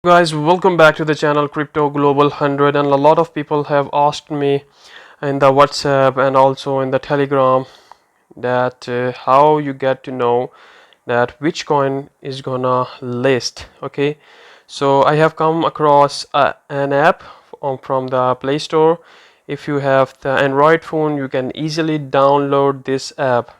Guys, welcome back to the channel Crypto Global 100, and a lot of people have asked me in the WhatsApp and also in the Telegram that how you get to know that which coin is gonna list. Okay, so I have come across an app from the Play Store. If you have the Android phone, you can easily download this app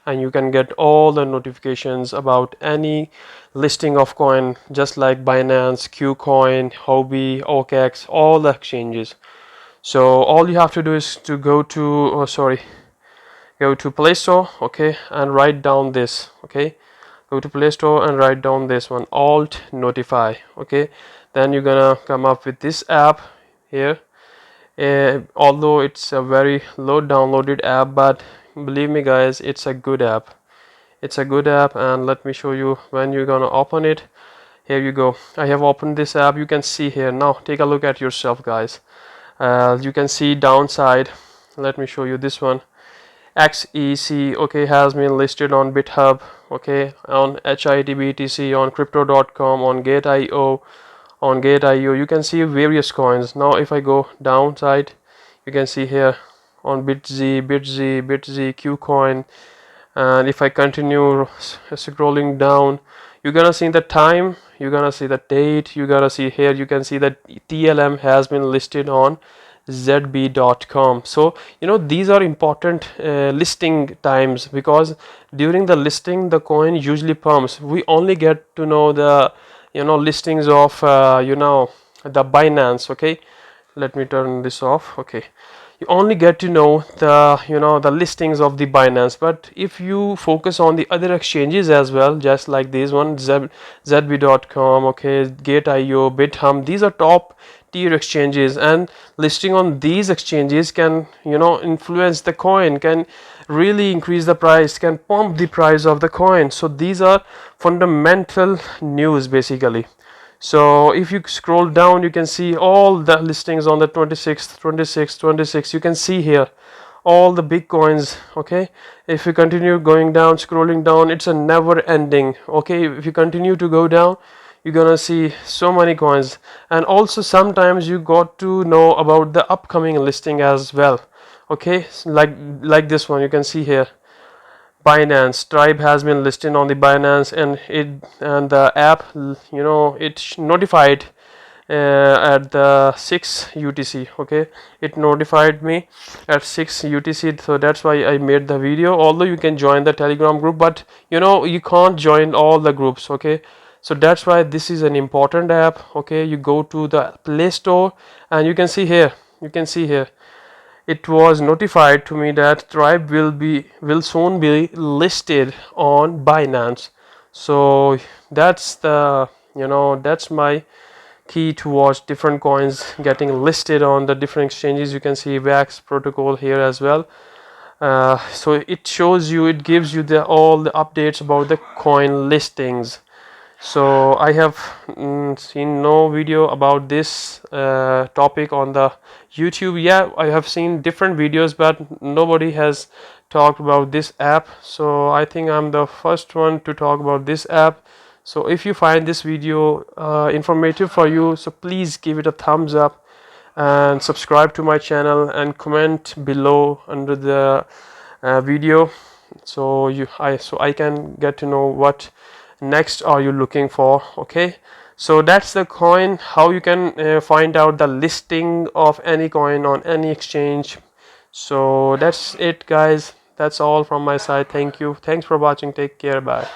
and you can get all the notifications about any listing of coin, just like Binance, Qcoin, Huobi, OKX, all the exchanges. So all you have to do is to go to go to Play Store, okay, and write down this. Okay, go to Play Store and write down this one, Alt Notify. Okay, then you're gonna come up with this app here. Although it's a very low downloaded app, but believe me guys, it's a good app. It's a good app, and let me show you when you're gonna open it. Here you go. I have opened this app. You can see here. Now take a look at yourself guys. You can see downside. Let me show you this one. XEC, okay, has been listed on BitHub, okay, on HITBTC, on crypto.com, on Gate.io, on Gate.io. You can see various coins. Now if I go downside, you can see here on BitZ, Qcoin, and if I continue scrolling down, you're gonna see the time, you're gonna see the date, you're gonna see here, you can see that TLM has been listed on zb.com. So these are important listing times, because during the listing the coin usually pumps. We only get to know the listings of the Binance. Okay, let me turn this off. Okay, you only get to know the listings of the Binance, but if you focus on the other exchanges as well, just like these one, zb.com, okay, Gate.io, BitHum, these are top tier exchanges, and listing on these exchanges can influence the coin, can really increase the price, can pump the price of the coin. So these are fundamental news basically. So if you scroll down, you can see all the listings on the 26th. You can see here all the big coins. Okay, if you continue going down, scrolling down, it's a never ending. Okay, if you continue to go down, you're gonna see so many coins. And also sometimes you got to know about the upcoming listing as well. Okay, like this one, you can see here Binance Tribe has been listed on the Binance, and the app it's notified at the 6 UTC. Okay, it notified me at 6 UTC, so that's why I made the video. Although you can join the Telegram group, but you can't join all the groups. Okay, so that's why this is an important app. Okay, you go to the Play Store and you can see here, it was notified to me that Tribe will soon be listed on Binance. So that's the that's my key towards different coins getting listed on the different exchanges. You can see Waxp Protocol here as well. So it shows you, it gives you all the updates about the coin listings. So I have seen no video about this topic on the YouTube. Yeah, I have seen different videos, but nobody has talked about this app. So I think I'm the first one to talk about this app. So if you find this video informative for you, so please give it a thumbs up and subscribe to my channel and comment below under the video, so I can get to know what next are you looking for. Okay, so that's the coin, how you can find out the listing of any coin on any exchange. So that's it guys, that's all from my side. Thank you, thanks for watching, take care, bye.